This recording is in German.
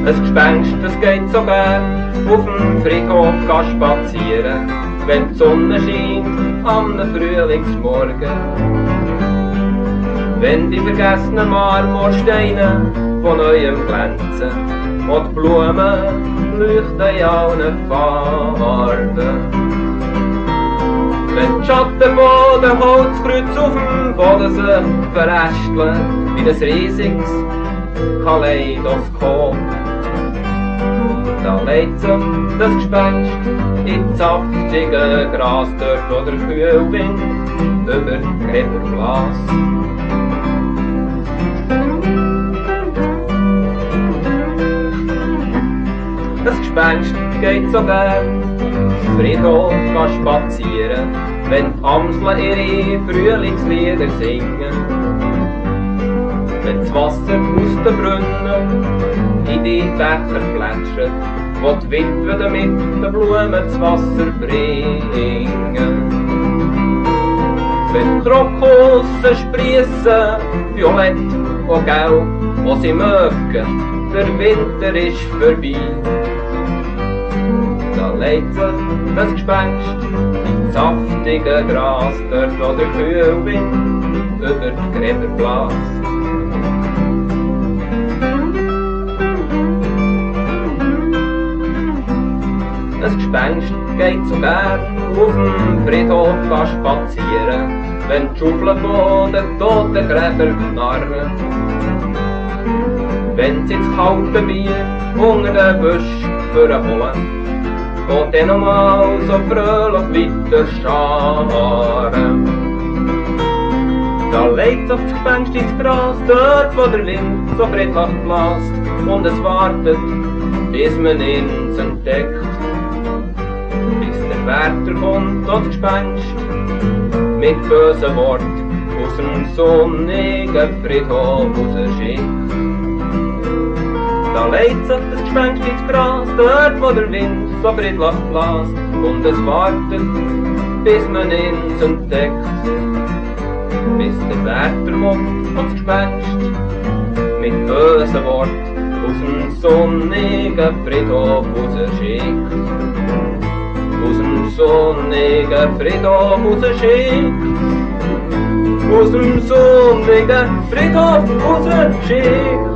Ein Gespenst, das geht so gern auf dem Friedhof spazieren, wenn die Sonne scheint am Frühlingsmorgen. Wenn die vergessenen Marmorsteine von neuem glänzen und die Blumen leuchten in allen Farben. Wenn die Schatten von den Holzkreuzen auf dem Boden sich verästeln wie ein riesiges Kaleidoskop, da legt sich das Gespenst ins saftige Gras, dort wo der Kühlwind über die Gräber bläst. Das Gespenst geht so gern Friedhof spazieren, wenn die Amseln ihre Frühlingslieder singen. Wenn das Wasser aus den Brunnen in die Becher plätschert, wo die Witwen mit den Blumen das Wasser bringen. Wenn die Krokussen sprießen, violett und gelb, wo sie mögen, der Winter ist vorbei. Da legt sich das Gespenst ins saftige Gras, dort wo der Kühlwind über die Gräber bläst. Das Gespenst geht so gern auf dem Friedhof spazieren, wenn die Schaufeln von den toten Gräbern knarren. Wenn sie das kalte Bier unter den Büsch holen, und dann nochmal so fröhlich weiter scharen. Da legt sich das Gespenst ins Gras, dort wo der Wind so friedlich bläst, und es wartet, bis man ihn entdeckt. Bis der Wärter kommt und das Gespenst mit bösen Wort aus dem sonnigen Friedhof rausschickt. Da legt sich das Gespenst ins Gras, dort wo der Wind so friedlich bläst, und es wartet, bis man ihn entdeckt. Bis der Wärter kommt und das Gespenst mit bösen Wort aus dem sonnigen Friedhof rausschickt. Aus dem sonnigen Friedhof rausschickt. Aus dem sonnigen Friedhof rausschickt.